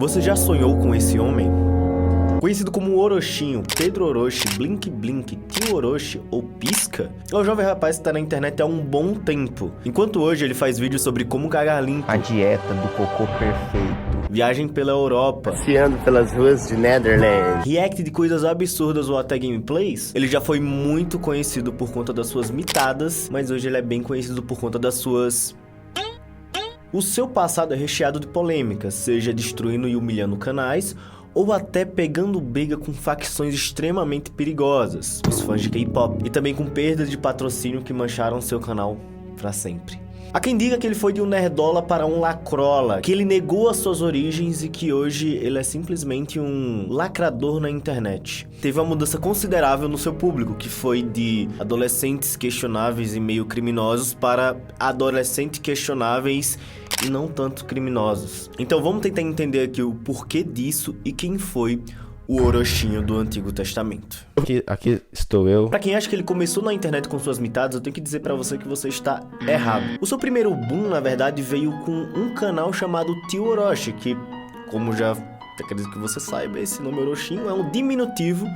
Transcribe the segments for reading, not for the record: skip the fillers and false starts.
Você já sonhou com esse homem? Conhecido como Orochinho, Pedro Orochi, Blink Blink, Tio Orochi ou Pisca, é um jovem rapaz que está na internet há um bom tempo. Enquanto hoje ele faz vídeos sobre como cagar limpo, a dieta do cocô perfeito, viagem pela Europa, passeando pelas ruas de Netherlands, react de coisas absurdas ou até gameplays, ele já foi muito conhecido por conta das suas mitadas, mas hoje ele é bem conhecido por conta das suas... O seu passado é recheado de polêmicas, seja destruindo e humilhando canais, ou até pegando briga com facções extremamente perigosas, os fãs de K-pop, e também com perdas de patrocínio que mancharam seu canal pra sempre. Há quem diga que ele foi de um nerdola para um lacrola, que ele negou as suas origens e que hoje ele é simplesmente um lacrador na internet. Teve uma mudança considerável no seu público, que foi de adolescentes questionáveis e meio criminosos para adolescentes questionáveis e não tanto criminosos. Então vamos tentar entender aqui o porquê disso e quem foi o Orochinho do Antigo Testamento. Aqui estou eu. Pra quem acha que ele começou na internet com suas mitadas, eu tenho que dizer pra você que você está errado. O seu primeiro boom, na verdade, veio com um canal chamado Tio Orochi, que, como já acredito que você saiba, esse nome Orochinho é um diminutivo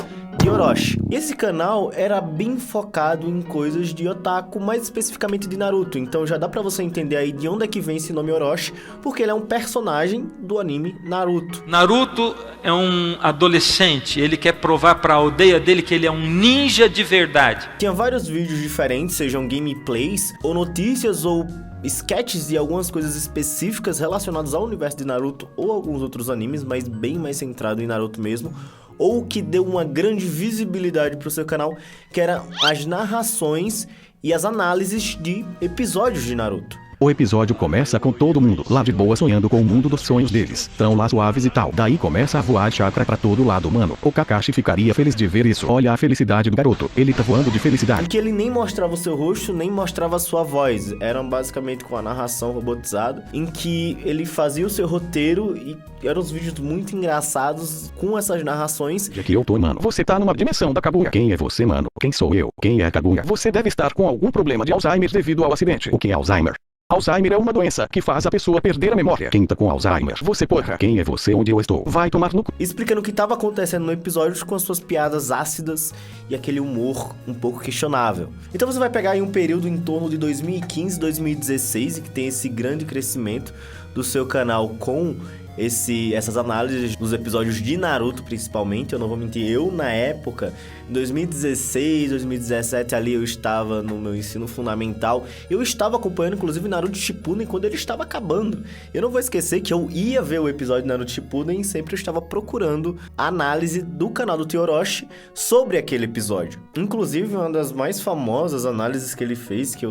de Orochi. Esse canal era bem focado em coisas de otaku, mais especificamente de Naruto, então já dá pra você entender aí de onde é que vem esse nome Orochi, porque ele é um personagem do anime Naruto. Naruto é um adolescente, ele quer provar pra aldeia dele que ele é um ninja de verdade. Tinha vários vídeos diferentes, sejam gameplays, ou notícias, ou sketches e algumas coisas específicas relacionadas ao universo de Naruto ou alguns outros animes, mas bem mais centrado em Naruto mesmo, ou que deu uma grande visibilidade para o seu canal, que eram as narrações e as análises de episódios de Naruto. O episódio começa com todo mundo lá de boa sonhando com o mundo dos sonhos deles. Tão lá suaves e tal. Daí começa a voar chakra pra todo lado, mano. O Kakashi ficaria feliz de ver isso. Olha a felicidade do garoto. Ele tá voando de felicidade. Porque ele nem mostrava o seu rosto, nem mostrava a sua voz. Eram basicamente com a narração robotizada, em que ele fazia o seu roteiro e eram os vídeos muito engraçados com essas narrações. Já que eu tô, mano. Você tá numa dimensão da Kaguya. Quem é você, mano? Quem sou eu? Quem é a Kaguya? Você deve estar com algum problema de Alzheimer devido ao acidente. O que é Alzheimer? Alzheimer é uma doença que faz a pessoa perder a memória. Quem tá com Alzheimer? Você, porra. Quem é você? Onde eu estou? Vai tomar no cu. Explicando o que estava acontecendo no episódio com as suas piadas ácidas e aquele humor um pouco questionável. Então você vai pegar aí um período em torno de 2015, 2016, e que tem esse grande crescimento do seu canal com essas análises dos episódios de Naruto, principalmente. Eu não vou mentir, eu na época, em 2016, 2017, ali eu estava no meu ensino fundamental, eu estava acompanhando inclusive Naruto Shippuden quando ele estava acabando. Eu não vou esquecer que eu ia ver o episódio de Naruto Shippuden e sempre eu estava procurando a análise do canal do Tio Orochi sobre aquele episódio. Inclusive, uma das mais famosas análises que ele fez, que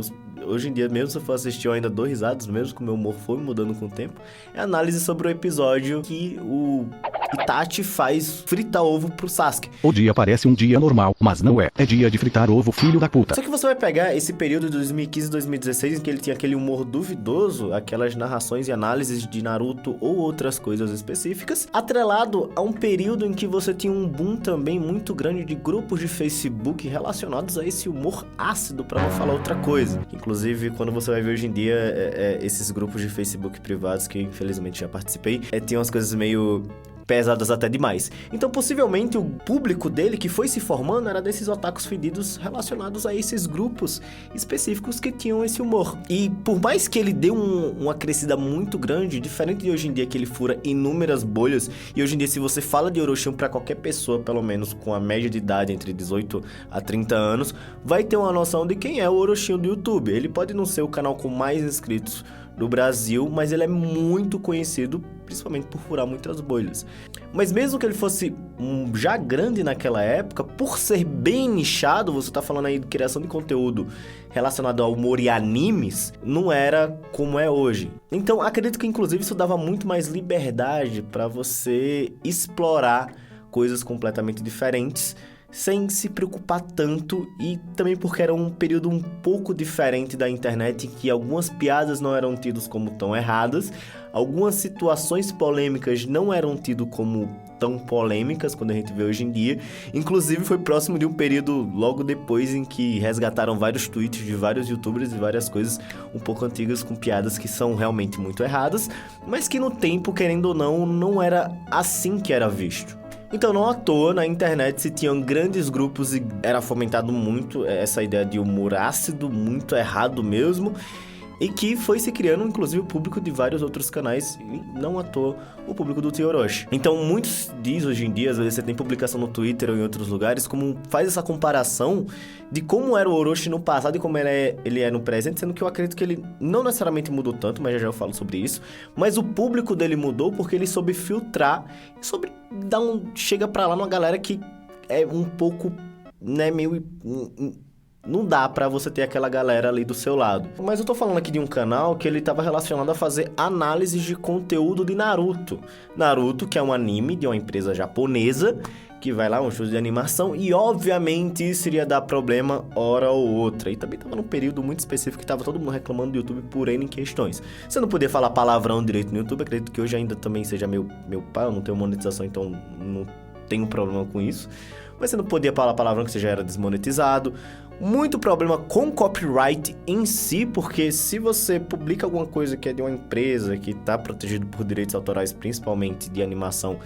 hoje em dia, mesmo se eu for assistir, eu ainda dou risadas, mesmo que o meu humor foi mudando com o tempo, é a análise sobre o episódio que o Itachi faz fritar ovo pro Sasuke. O dia parece um dia normal, mas não é. É dia de fritar ovo, filho da puta. Só que você vai pegar esse período de 2015 e 2016, em que ele tinha aquele humor duvidoso, aquelas narrações e análises de Naruto ou outras coisas específicas, atrelado a um período em que você tinha um boom também muito grande de grupos de Facebook relacionados a esse humor ácido, pra não falar outra coisa. Inclusive, quando você vai ver hoje em dia, esses grupos de Facebook privados, que infelizmente já participei, tem umas coisas meio pesadas até demais. Então, possivelmente, o público dele que foi se formando era desses otakus fedidos relacionados a esses grupos específicos que tinham esse humor. E por mais que ele deu uma crescida muito grande, diferente de hoje em dia que ele fura inúmeras bolhas, e hoje em dia se você fala de Orochinho pra qualquer pessoa, pelo menos com a média de idade entre 18 a 30 anos, vai ter uma noção de quem é o Orochinho do YouTube. Ele pode não ser o canal com mais inscritos do Brasil, mas ele é muito conhecido, principalmente por furar muitas bolhas. Mas mesmo que ele fosse já grande naquela época, por ser bem nichado, você tá falando aí de criação de conteúdo relacionado ao humor e animes, não era como é hoje. Então, acredito que inclusive isso dava muito mais liberdade para você explorar coisas completamente diferentes, sem se preocupar tanto, e também porque era um período um pouco diferente da internet, em que algumas piadas não eram tidas como tão erradas, algumas situações polêmicas não eram tidas como tão polêmicas quando a gente vê hoje em dia. Inclusive foi próximo de um período logo depois em que resgataram vários tweets de vários youtubers e várias coisas um pouco antigas com piadas que são realmente muito erradas, mas que no tempo, querendo ou não, não era assim que era visto. Então, não à toa, na internet se tinham grandes grupos e era fomentado muito essa ideia de humor ácido, muito errado mesmo, e que foi se criando, inclusive, o público de vários outros canais, e não à toa o público do Tio Orochi. Então, muitos dizem hoje em dia, às vezes você tem publicação no Twitter ou em outros lugares, como faz essa comparação de como era o Orochi no passado e como ele é no presente, sendo que eu acredito que ele não necessariamente mudou tanto, mas já eu falo sobre isso, mas o público dele mudou porque ele soube filtrar, soube dar chega pra lá numa galera que é um pouco, né, meio... Não dá pra você ter aquela galera ali do seu lado. Mas eu tô falando aqui de um canal que ele tava relacionado a fazer análises de conteúdo de Naruto. Naruto, que é um anime de uma empresa japonesa, que vai lá, um show de animação, e obviamente isso iria dar problema hora ou outra. E também tava num período muito específico que tava todo mundo reclamando do YouTube por N questões. Você não podia falar palavrão direito no YouTube, acredito que hoje ainda também seja meu pai, eu não tenho monetização, então não tenho problema com isso. Mas você não podia falar palavrão que você já era desmonetizado. Muito problema com copyright em si, porque se você publica alguma coisa que é de uma empresa que está protegido por direitos autorais, principalmente de animação,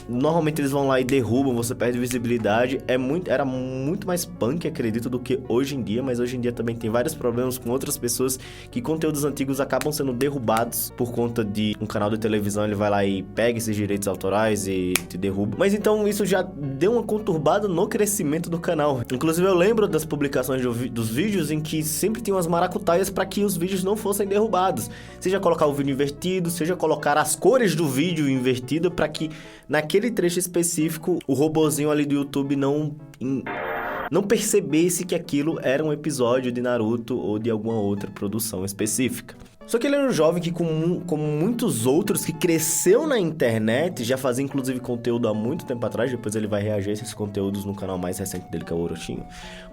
normalmente eles vão lá e derrubam, você perde visibilidade. Era muito mais punk, acredito, do que hoje em dia, mas hoje em dia também tem vários problemas com outras pessoas que conteúdos antigos acabam sendo derrubados por conta de um canal de televisão, ele vai lá e pega esses direitos autorais e te derruba. Mas então isso já deu uma conturbada no crescimento do canal. Inclusive eu lembro das publicações dos vídeos em que sempre tinham as maracutaias para que os vídeos não fossem derrubados. Seja colocar o vídeo invertido, seja colocar as cores do vídeo invertido para que naquele trecho específico o robozinho ali do YouTube não percebesse que aquilo era um episódio de Naruto ou de alguma outra produção específica. Só que ele era um jovem que, como muitos outros, que cresceu na internet, já fazia inclusive conteúdo há muito tempo atrás, depois ele vai reagir a esses conteúdos no canal mais recente dele, que é o Orochinho.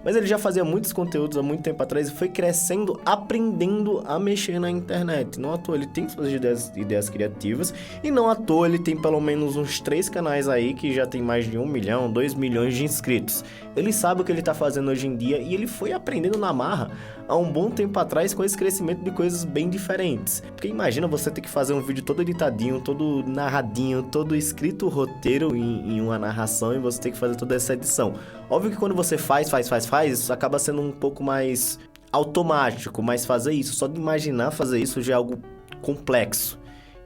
Mas ele já fazia muitos conteúdos há muito tempo atrás e foi crescendo, aprendendo a mexer na internet. Não à toa ele tem suas ideias criativas e não à toa ele tem pelo menos uns 3 canais aí que já tem mais de 1 milhão, 2 milhões de inscritos. Ele sabe o que ele tá fazendo hoje em dia e ele foi aprendendo na marra há um bom tempo atrás com esse crescimento de coisas bem diferentes. Porque imagina você ter que fazer um vídeo todo editadinho, todo narradinho, todo escrito o roteiro em uma narração e você ter que fazer toda essa edição. Óbvio que quando você faz, isso acaba sendo um pouco mais automático, mas fazer isso, só de imaginar fazer isso já é algo complexo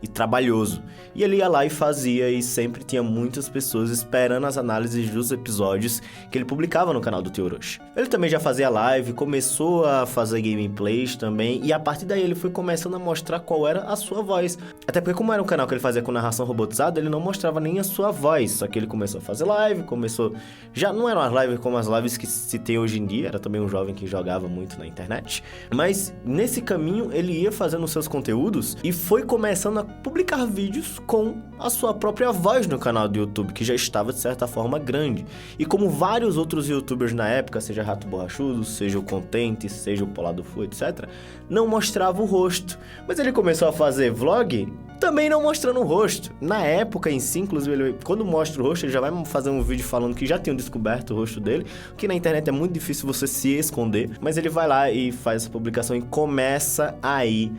e trabalhoso. E ele ia lá e fazia, e sempre tinha muitas pessoas esperando as análises dos episódios que ele publicava no canal do Tio Orochi. Ele também já fazia live, começou a fazer gameplays também, e a partir daí ele foi começando a mostrar qual era a sua voz. Até porque como era um canal que ele fazia com narração robotizada, ele não mostrava nem a sua voz, só que ele começou a fazer live, já não eram as lives como as lives que se tem hoje em dia, era também um jovem que jogava muito na internet, mas nesse caminho ele ia fazendo seus conteúdos e foi começando a publicar vídeos com a sua própria voz no canal do YouTube, que já estava de certa forma grande. E como vários outros youtubers na época, seja Rato Borrachudo, seja o Contente, seja o Polar do Fu, etc., não mostrava o rosto. Mas ele começou a fazer vlog também não mostrando o rosto. Na época em si, inclusive, quando mostra o rosto, ele já vai fazer um vídeo falando que já tinham descoberto o rosto dele, que na internet é muito difícil você se esconder, mas ele vai lá e faz essa publicação e começa aí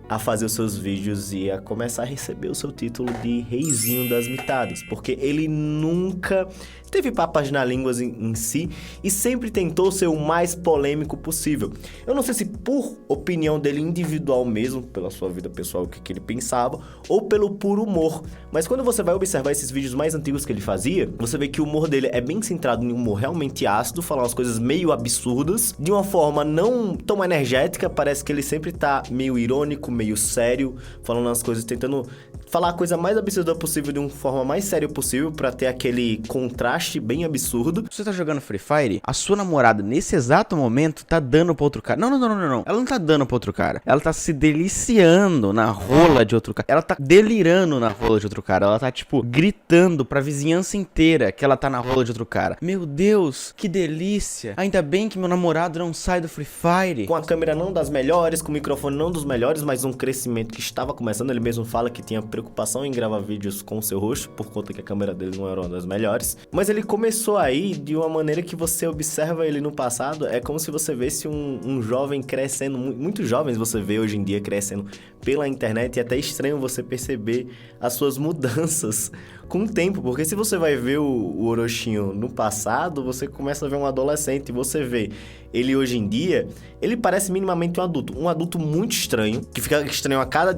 a fazer os seus vídeos e a começar a receber o seu título de Reizinho das Mitadas, porque ele nunca teve papas na língua em si e sempre tentou ser o mais polêmico possível. Eu não sei se por opinião dele individual mesmo, pela sua vida pessoal, o que ele pensava, ou pelo puro humor. Mas quando você vai observar esses vídeos mais antigos que ele fazia, você vê que o humor dele é bem centrado em um humor realmente ácido, falar umas coisas meio absurdas, de uma forma não tão energética, parece que ele sempre tá meio irônico, meio sério, falando as coisas, tentando falar a coisa mais absurda possível de uma forma mais séria possível, pra ter aquele contraste contraste bem absurdo. Você tá jogando Free Fire, a sua namorada, nesse exato momento, tá dando pra outro cara. Não. Ela não tá dando pra outro cara. Ela tá se deliciando na rola de outro cara. Ela tá delirando na rola de outro cara. Ela tá, tipo, gritando pra vizinhança inteira que ela tá na rola de outro cara. Meu Deus, que delícia. Ainda bem que meu namorado não sai do Free Fire. Com a câmera não das melhores, com o microfone não dos melhores, mas um crescimento que estava começando. Ele mesmo fala que tinha preocupação em gravar vídeos com o seu rosto, por conta que a câmera dele não era uma das melhores. Mas ele começou aí de uma maneira que você observa ele no passado, é como se você visse um jovem crescendo, muitos jovens você vê hoje em dia crescendo pela internet, e é até estranho você perceber as suas mudanças com o tempo, porque se você vai ver o Orochinho no passado, você começa a ver um adolescente, e você vê ele hoje em dia, ele parece minimamente um adulto muito estranho, que fica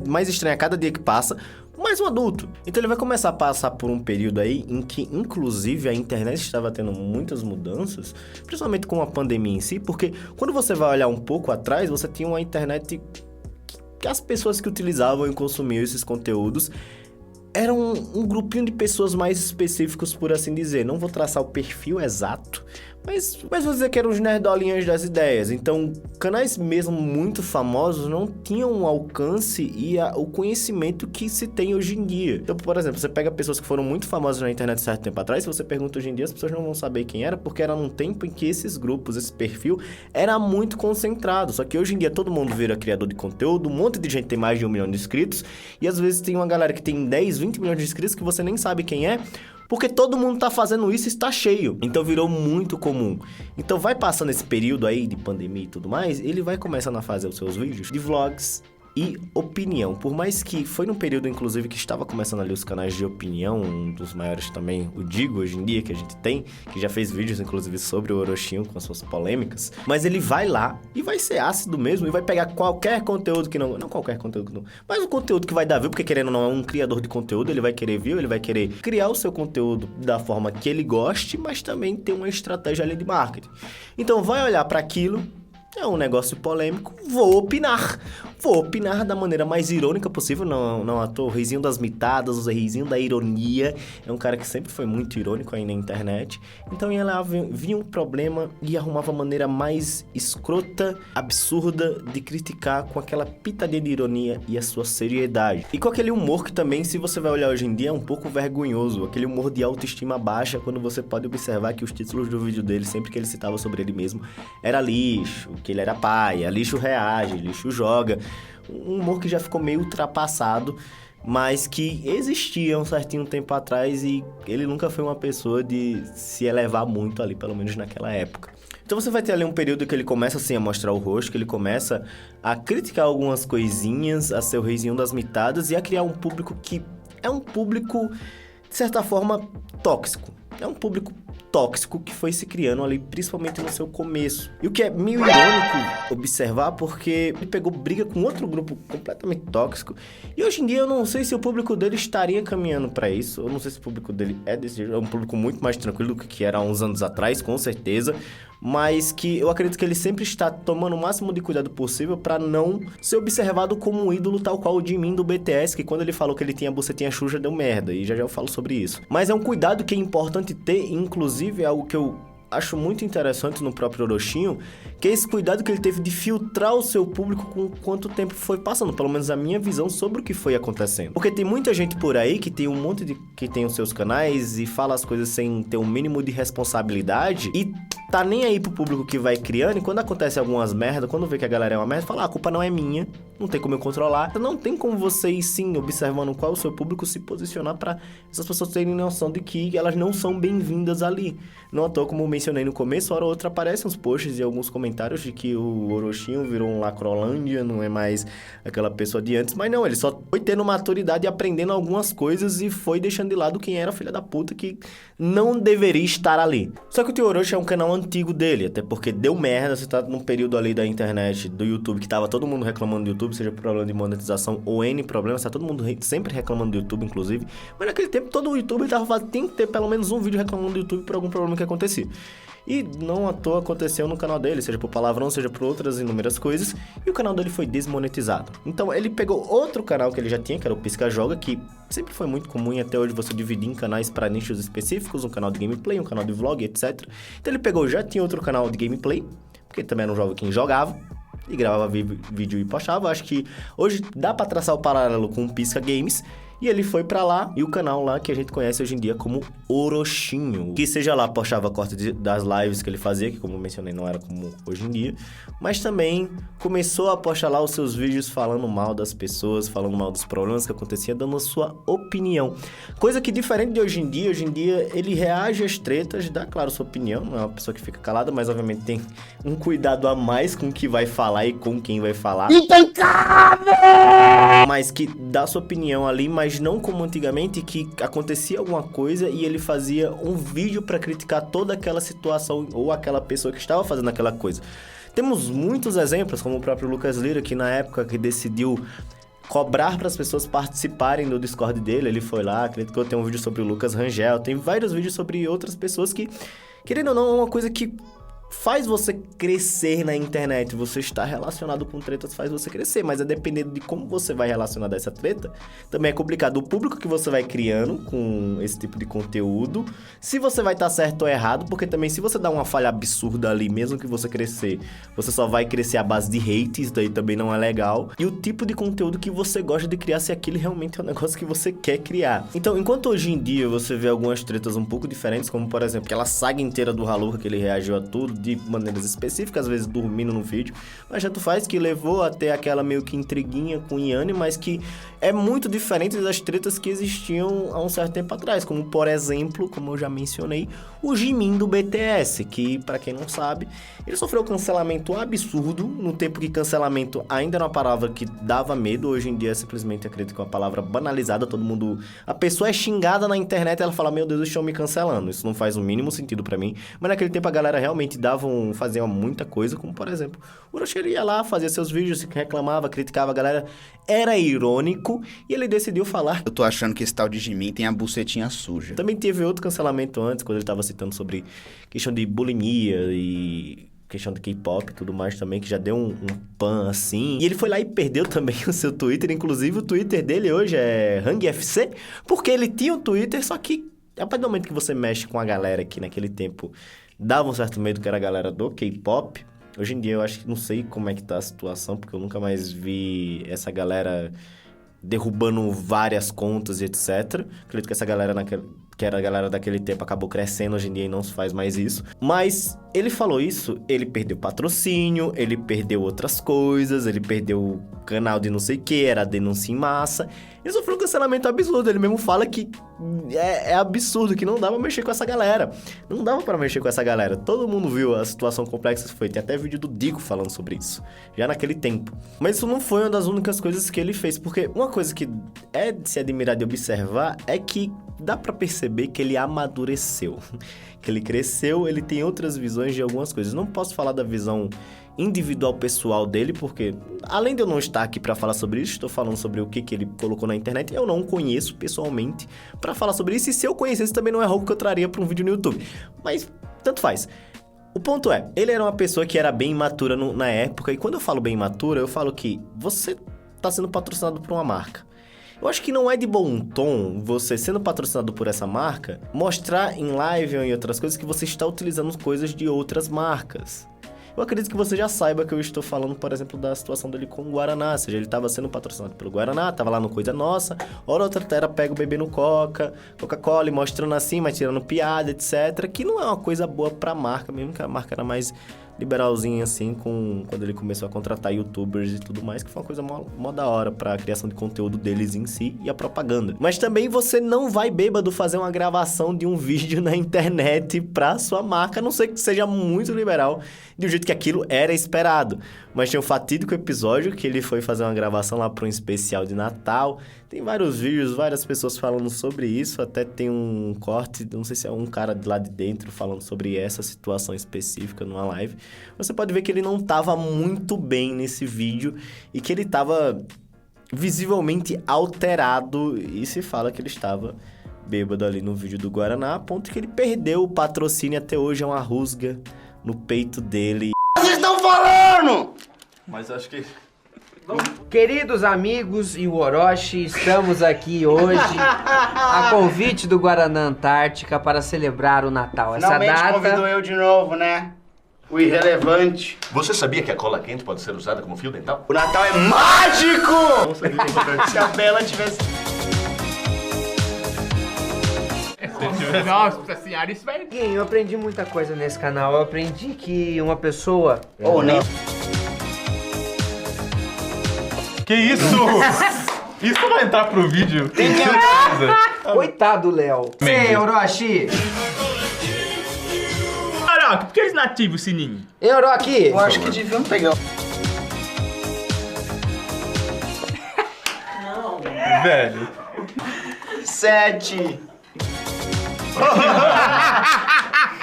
mais estranho a cada dia que passa, mas um adulto. Então ele vai começar a passar por um período aí em que, inclusive, a internet estava tendo muitas mudanças, principalmente com a pandemia em si, porque quando você vai olhar um pouco atrás, você tinha uma internet que as pessoas que utilizavam e consumiam esses conteúdos eram um grupinho de pessoas mais específicos, por assim dizer. Não vou traçar o perfil exato, mas vou dizer que eram os nerdolinhas das ideias. Então, canais mesmo muito famosos não tinham o alcance e o conhecimento que se tem hoje em dia. Então, por exemplo, você pega pessoas que foram muito famosas na internet certo tempo atrás, se você pergunta hoje em dia, as pessoas não vão saber quem era, porque era num tempo em que esses grupos, esse perfil, era muito concentrado. Só que hoje em dia todo mundo vira criador de conteúdo, um monte de gente tem mais de 1 milhão de inscritos, e às vezes tem uma galera que tem 10, 20 milhões de inscritos que você nem sabe quem é, porque todo mundo tá fazendo isso e está cheio. Então virou muito comum. Então vai passando esse período aí de pandemia e tudo mais, ele vai começando a fazer os seus vídeos de vlogs e opinião. Por mais que foi num período, inclusive, que estava começando ali os canais de opinião, um dos maiores também, o Digo, hoje em dia, que a gente tem, que já fez vídeos, inclusive, sobre o Orochinho com as suas polêmicas, mas ele vai lá e vai ser ácido mesmo e vai pegar qualquer conteúdo que não qualquer conteúdo que não, mas o conteúdo que vai dar view, porque querendo ou não é um criador de conteúdo, ele vai querer view, ele vai querer criar o seu conteúdo da forma que ele goste, mas também ter uma estratégia ali de marketing. Então vai olhar para aquilo, é um negócio polêmico, vou opinar da maneira mais irônica possível, não à toa, o Reizinho das Mitadas, o Reizinho da Ironia, é um cara que sempre foi muito irônico aí na internet, então ia lá, via um problema e arrumava a maneira mais escrota, absurda de criticar com aquela pitadinha de ironia e a sua seriedade. E com aquele humor que também, se você vai olhar hoje em dia, é um pouco vergonhoso, aquele humor de autoestima baixa, quando você pode observar que os títulos do vídeo dele, sempre que ele citava sobre ele mesmo, era lixo, que ele era paia, lixo reage, lixo joga, um humor que já ficou meio ultrapassado, mas que existia um certinho tempo atrás e ele nunca foi uma pessoa de se elevar muito ali, pelo menos naquela época. Então você vai ter ali um período que ele começa assim a mostrar o rosto, que ele começa a criticar algumas coisinhas, a ser o Reizinho das Mitadas e a criar um público que é um público, de certa forma, tóxico. É um público tóxico que foi se criando ali, principalmente no seu começo. E o que é meio irônico observar, porque ele pegou briga com outro grupo completamente tóxico. E hoje em dia eu não sei se o público dele estaria caminhando pra isso. Eu não sei se o público dele é desse jeito. É um público muito mais tranquilo do que era há uns anos atrás, com certeza. Mas que eu acredito que ele sempre está tomando o máximo de cuidado possível para não ser observado como um ídolo tal qual o Jimin do BTS, que quando ele falou que ele tinha bucetinha Xuxa, deu merda, e já eu falo sobre isso. Mas é um cuidado que é importante ter, inclusive é algo que eu acho muito interessante no próprio Orochinho, que é esse cuidado que ele teve de filtrar o seu público com quanto tempo foi passando, pelo menos a minha visão sobre o que foi acontecendo. Porque tem muita gente por aí que tem um monte de... que tem os seus canais e fala as coisas sem ter um mínimo de responsabilidade e tá nem aí pro público que vai criando, e quando acontece algumas merda, quando vê que a galera é uma merda, fala, a culpa não é minha, não tem como eu controlar. Então não tem como vocês, sim, observando qual é o seu público, se posicionar pra essas pessoas terem noção de que elas não são bem-vindas ali. Não à toa, como eu mencionei no começo, hora ou outra aparecem uns posts e alguns comentários de que o Orochinho virou um Lacrolândia, não é mais aquela pessoa de antes, mas não, ele só foi tendo maturidade e aprendendo algumas coisas e foi deixando de lado quem era filha da puta que não deveria estar ali. Só que o Tio Orochi é um canal antigo dele, até porque deu merda, você tá num período ali da internet, do YouTube, que tava todo mundo reclamando do YouTube, YouTube, seja por problema de monetização ou N problemas, tá todo mundo sempre reclamando do YouTube, inclusive. Mas naquele tempo, todo o YouTube tinha que ter pelo menos um vídeo reclamando do YouTube por algum problema que acontecia. E não à toa aconteceu no canal dele, seja por palavrão, seja por outras inúmeras coisas, e o canal dele foi desmonetizado. Então ele pegou outro canal que ele já tinha, que era o Pisca Joga, que sempre foi muito comum e até hoje você dividir em canais para nichos específicos, um canal de gameplay, um canal de vlog, etc. Então ele pegou, já tinha outro canal de gameplay, porque ele também era um jovem que jogava, e gravava vídeo e postava. Acho que hoje dá pra traçar o paralelo com o Pisca Games. E ele foi pra lá, e o canal lá que a gente conhece hoje em dia como Orochinho. Que seja lá, postava corte das lives que ele fazia, que como eu mencionei não era como hoje em dia. Mas também começou a postar lá os seus vídeos falando mal das pessoas, falando mal dos problemas que aconteciam, dando a sua opinião. Coisa que diferente de hoje em dia ele reage às tretas, dá claro sua opinião, não é uma pessoa que fica calada, mas obviamente tem um cuidado a mais com o que vai falar e com quem vai falar. Mas que dá sua opinião ali, mas não como antigamente, que acontecia alguma coisa e ele fazia um vídeo pra criticar toda aquela situação ou aquela pessoa que estava fazendo aquela coisa. Temos muitos exemplos, como o próprio Lucas Lira, que na época que decidiu cobrar para as pessoas participarem do Discord dele, ele foi lá, criticou, tem um vídeo sobre o Lucas Rangel, tem vários vídeos sobre outras pessoas que, querendo ou não, é uma coisa que faz você crescer na internet. Você estar relacionado com tretas faz você crescer, mas é dependendo de como você vai relacionar dessa treta, também é complicado. O público que você vai criando com esse tipo de conteúdo, se você vai estar certo ou errado, porque também se você dá uma falha absurda ali, mesmo que você crescer, você só vai crescer à base de hate, isso daí também não é legal. E o tipo de conteúdo que você gosta de criar, se aquilo realmente é um negócio que você quer criar. Então, enquanto hoje em dia você vê algumas tretas um pouco diferentes, como por exemplo, aquela saga inteira do Haluca que ele reagiu a tudo, de maneiras específicas, às vezes dormindo no vídeo, mas já tu faz que levou até aquela meio que intriguinha com o Yanni, mas que é muito diferente das tretas que existiam há um certo tempo atrás, como por exemplo, como eu já mencionei, o Jimin do BTS, que pra quem não sabe, ele sofreu cancelamento absurdo, no tempo que cancelamento ainda era uma palavra que dava medo, hoje em dia simplesmente acredito que é uma palavra banalizada, todo mundo, a pessoa é xingada na internet, ela fala, meu Deus, estão me cancelando, isso não faz o mínimo sentido pra mim, mas naquele tempo a galera realmente fazia muita coisa, como por exemplo, o Orochi ia lá, fazia seus vídeos, reclamava, criticava a galera, era irônico, e ele decidiu falar. Eu tô achando que esse tal de Jimin tem a bucetinha suja. Também teve outro cancelamento antes, quando ele tava citando sobre questão de bulimia e questão de K-pop e tudo mais também, que já deu um pan assim. E ele foi lá e perdeu também o seu Twitter, inclusive o Twitter dele hoje é HangFC, porque ele tinha o Twitter, só que a partir do momento que você mexe com a galera que naquele tempo dava um certo medo, que era a galera do K-pop. Hoje em dia eu acho que não sei como é que tá a situação, porque eu nunca mais vi essa galera derrubando várias contas e etc. Acredito que essa galera que era a galera daquele tempo acabou crescendo hoje em dia e não se faz mais isso. Mas ele falou isso, ele perdeu patrocínio, ele perdeu outras coisas, ele perdeu o canal de não sei o que, era denúncia em massa. Ele sofreu um cancelamento absurdo, ele mesmo fala que é absurdo, que não dava pra mexer com essa galera. Não dava pra mexer com essa galera. Todo mundo viu a situação complexa que foi. Tem até vídeo do Dico falando sobre isso, já naquele tempo. Mas isso não foi uma das únicas coisas que ele fez, porque uma coisa que é de se admirar, de observar, é que dá pra perceber que ele amadureceu, que ele cresceu, ele tem outras visões de algumas coisas. Não posso falar da visão individual pessoal dele, porque além de eu não estar aqui pra falar sobre isso, estou falando sobre o que ele colocou na internet, eu não conheço pessoalmente pra falar sobre isso, e se eu conhecesse também não é algo que eu traria pra um vídeo no YouTube. Mas tanto faz. O ponto é, ele era uma pessoa que era bem imatura na época, e quando eu falo bem imatura, eu falo que você tá sendo patrocinado por uma marca. Eu acho que não é de bom tom você, sendo patrocinado por essa marca, mostrar em live ou em outras coisas que você está utilizando coisas de outras marcas. Eu acredito que você já saiba que eu estou falando, por exemplo, da situação dele com o Guaraná. Ou seja, ele estava sendo patrocinado pelo Guaraná, estava lá no Coisa Nossa, hora outra era pega o bebê no Coca-Cola e mostrando assim, mas tirando piada, etc. Que não é uma coisa boa pra marca, mesmo que a marca era mais liberalzinho assim, quando ele começou a contratar youtubers e tudo mais, que foi uma coisa mó da hora pra criação de conteúdo deles em si e a propaganda. Mas também você não vai bêbado fazer uma gravação de um vídeo na internet pra sua marca, a não ser que seja muito liberal, de um jeito que aquilo era esperado. Mas tinha um fatídico episódio que ele foi fazer uma gravação lá para um especial de Natal. Tem vários vídeos, várias pessoas falando sobre isso. Até tem um corte, não sei se é um cara de lá de dentro falando sobre essa situação específica numa live. Você pode ver que ele não estava muito bem nesse vídeo e que ele estava visivelmente alterado. E se fala que ele estava bêbado ali no vídeo do Guaraná, a ponto que ele perdeu o patrocínio. Até hoje é uma rusga no peito dele. Vocês estão falando! Mas acho que... Queridos amigos e o Orochi, estamos aqui hoje a convite do Guaraná Antártica para celebrar o Natal. Essa Finalmente convidou data... eu de novo, né? O irrelevante. Você sabia que a cola quente pode ser usada como fio dental? O Natal é mágico! Se a Bela tivesse... Nossa senhora, isso vai... Eu aprendi muita coisa nesse canal. Eu aprendi que uma pessoa... Ou nem... Que isso? Isso vai entrar pro vídeo? Tem Coitado, Léo. Ei, Orochi! Caraca, por que eles não ativam o sininho? Ei, Orochi! Eu acho que deviam pegar... Velho. 7...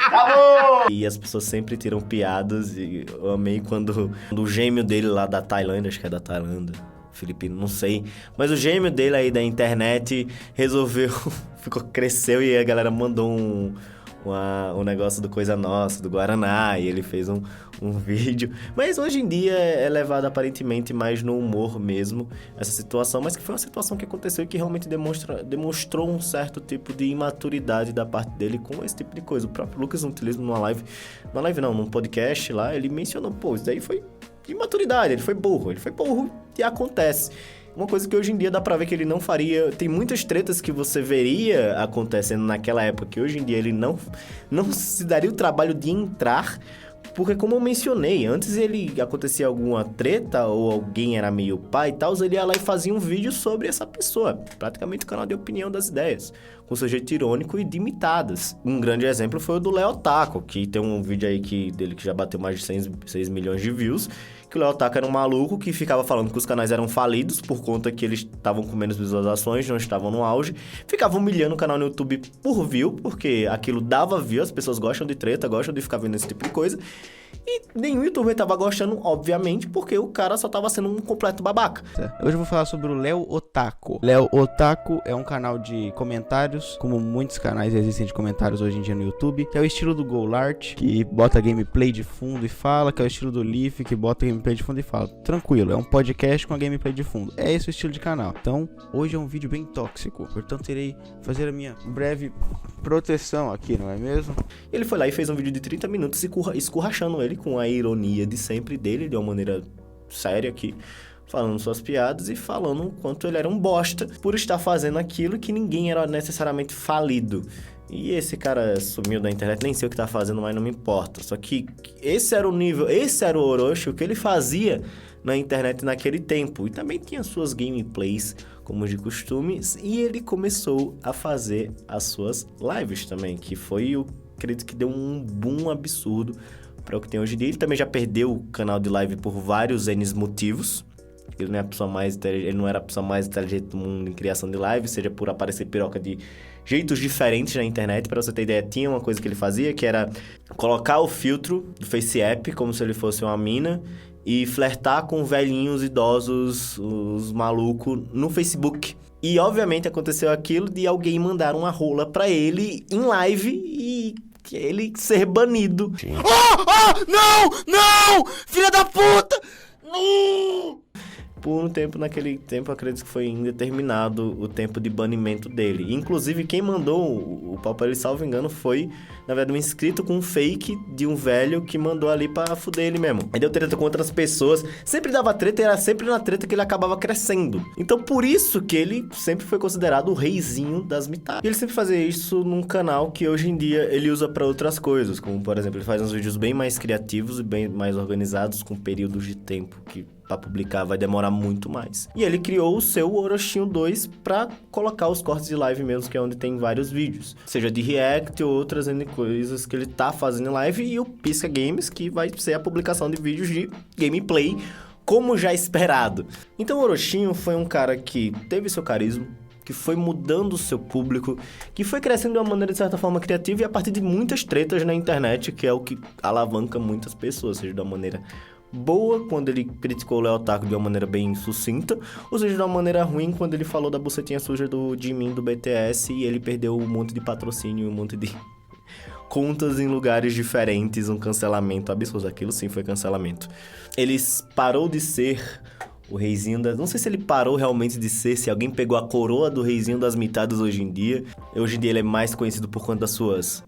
Acabou! E as pessoas sempre tiram piadas. E eu amei quando o gêmeo dele lá da Tailândia, acho que é da Tailândia, filipino, não sei. Mas o gêmeo dele aí da internet resolveu, cresceu e a galera mandou um negócio do Coisa Nossa, do Guaraná, e ele fez um vídeo. Mas hoje em dia é levado aparentemente mais no humor mesmo, essa situação, mas que foi uma situação que aconteceu e que realmente demonstrou um certo tipo de imaturidade da parte dele com esse tipo de coisa. O próprio Lucas utiliza numa live, num podcast lá, ele mencionou, pô, isso daí foi imaturidade, ele foi burro e acontece. Uma coisa que hoje em dia dá pra ver que ele não faria. Tem muitas tretas que você veria acontecendo naquela época, que hoje em dia ele não se daria o trabalho de entrar, porque como eu mencionei, antes ele acontecia alguma treta ou alguém era meio pai e tal, ele ia lá e fazia um vídeo sobre essa pessoa. Praticamente um canal de opinião das ideias, com seu jeito irônico e de imitadas. Um grande exemplo foi o do Léo Taco, que tem um vídeo aí dele que já bateu mais de 6 milhões de views, que o Léo Taco era um maluco que ficava falando que os canais eram falidos por conta que eles estavam com menos visualizações, não estavam no auge, ficava humilhando o canal no YouTube por view, porque aquilo dava view, as pessoas gostam de treta, gostam de ficar vendo esse tipo de coisa, e nenhum youtuber tava gostando, obviamente, porque o cara só tava sendo um completo babaca. Hoje eu vou falar sobre o Léo Otaku. Léo Otaku é um canal de comentários, como muitos canais existem de comentários hoje em dia no YouTube, que é o estilo do Golart, que bota gameplay de fundo e fala, que é o estilo do Leaf, que bota gameplay de fundo e fala. Tranquilo, é um podcast com a gameplay de fundo. É esse o estilo de canal. Então, hoje é um vídeo bem tóxico, portanto irei fazer a minha breve proteção aqui, não é mesmo? Ele foi lá e fez um vídeo de 30 minutos escurrachando ele com a ironia de sempre dele, de uma maneira séria aqui, falando suas piadas e falando o quanto ele era um bosta por estar fazendo aquilo que ninguém era necessariamente falido. E esse cara sumiu da internet, nem sei o que tá fazendo, mas não me importa. Só que esse era o nível, esse era o Orochi, o que ele fazia na internet naquele tempo. E também tinha suas gameplays, como de costume, e ele começou a fazer as suas lives também, que foi, eu acredito que deu um boom absurdo para o que tem hoje em dia. Ele também já perdeu o canal de live por vários N motivos. Ele não era a pessoa mais inteligente do mundo em criação de live, seja por aparecer piroca de jeitos diferentes na internet. Para você ter ideia, tinha uma coisa que ele fazia, que era colocar o filtro do Face App como se ele fosse uma mina e flertar com velhinhos idosos, os malucos, no Facebook. E, obviamente, aconteceu aquilo de alguém mandar uma rola pra ele em live e ele ser banido. Não! Filha da puta! Não! Por um tempo, naquele tempo, acredito que foi indeterminado o tempo de banimento dele. Inclusive, quem mandou o pau pra ele, salvo engano, foi, na verdade, um inscrito com um fake de um velho que mandou ali pra fuder ele mesmo. Aí deu treta com outras pessoas, sempre dava treta e era sempre na treta que ele acabava crescendo. Então, por isso que ele sempre foi considerado o reizinho das mitadas. E ele sempre fazia isso num canal que hoje em dia ele usa pra outras coisas, como, por exemplo, ele faz uns vídeos bem mais criativos e bem mais organizados, com períodos de tempo que pra publicar vai demorar muito mais. E ele criou o seu Orochinho 2 pra colocar os cortes de live mesmo, que é onde tem vários vídeos. seja de react ou outras coisas que ele tá fazendo em live, e o Pisca Games, que vai ser a publicação de vídeos de gameplay, como já esperado. Então o Orochinho foi um cara que teve seu carisma, que foi mudando o seu público, que foi crescendo de uma maneira, de certa forma, criativa, e a partir de muitas tretas na internet, que é o que alavanca muitas pessoas, seja de uma maneira boa, quando ele criticou o Léo Taco de uma maneira bem sucinta, ou seja, de uma maneira ruim, quando ele falou da bucetinha suja do Jimin do BTS e ele perdeu um monte de patrocínio, um monte de contas em lugares diferentes, um cancelamento absurdo. Aquilo sim foi cancelamento. Ele parou de ser o reizinho das... Não sei se ele parou realmente de ser, se alguém pegou a coroa do reizinho das mitadas hoje em dia. Hoje em dia ele é mais conhecido por conta das suas...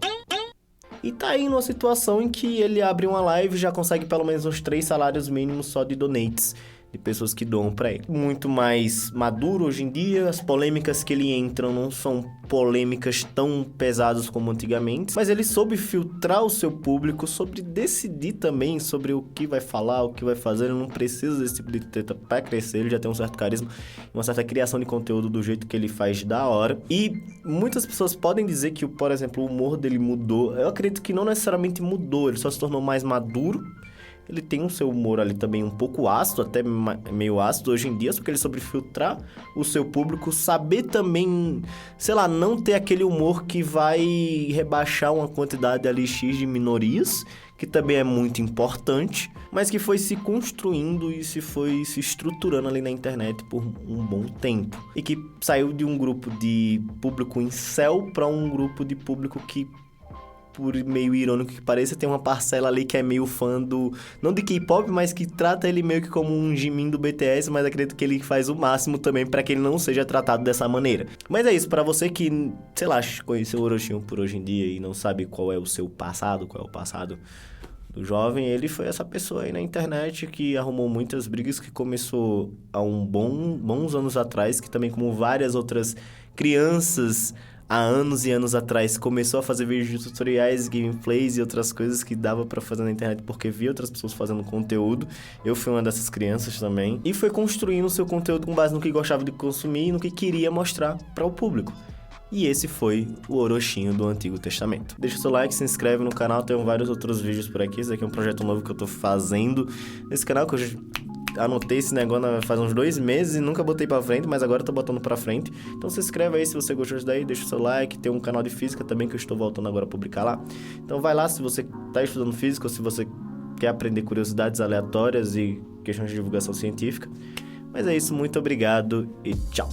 E tá aí numa situação em que ele abre uma live e já consegue pelo menos uns 3 salários mínimos só de donates, de pessoas que doam pra ele. Muito mais maduro hoje em dia, as polêmicas que ele entra não são polêmicas tão pesadas como antigamente, mas ele soube filtrar o seu público, soube decidir também sobre o que vai falar, o que vai fazer. Ele não precisa desse tipo de treta pra crescer, ele já tem um certo carisma, uma certa criação de conteúdo do jeito que ele faz da hora. E muitas pessoas podem dizer que, por exemplo, o humor dele mudou. Eu acredito que não necessariamente mudou, ele só se tornou mais maduro. Ele tem um seu humor ali também um pouco ácido, até meio ácido hoje em dia, só que ele soube filtrar o seu público, saber também, sei lá, não ter aquele humor que vai rebaixar uma quantidade ali X de minorias, que também é muito importante, mas que foi se construindo e foi se estruturando ali na internet por um bom tempo. E que saiu de um grupo de público incel para um grupo de público que, por meio irônico que pareça, tem uma parcela ali que é meio fã do... Não de K-pop, mas que trata ele meio que como um Jimin do BTS, mas acredito que ele faz o máximo também pra que ele não seja tratado dessa maneira. Mas é isso, pra você que, sei lá, conheceu o Orochinho por hoje em dia e não sabe qual é o seu passado, qual é o passado do jovem, ele foi essa pessoa aí na internet que arrumou muitas brigas, que começou há bons anos atrás, que também, como várias outras crianças há anos e anos atrás, começou a fazer vídeos de tutoriais, gameplays e outras coisas que dava pra fazer na internet porque via outras pessoas fazendo conteúdo. Eu fui uma dessas crianças também. E foi construindo o seu conteúdo com base no que gostava de consumir e no que queria mostrar para o público. E esse foi o Orochinho do Antigo Testamento. Deixa o seu like, se inscreve no canal, tem vários outros vídeos por aqui. Esse aqui é um projeto novo que eu tô fazendo nesse canal, que eu já anotei esse negócio faz uns 2 meses e nunca botei pra frente, mas agora eu tô botando pra frente. Então se inscreve aí se você gostou disso daí, deixa o seu like. Tem um canal de física também que eu estou voltando agora a publicar lá. Então vai lá se você tá estudando física ou se você quer aprender curiosidades aleatórias e questões de divulgação científica. Mas é isso, muito obrigado e tchau!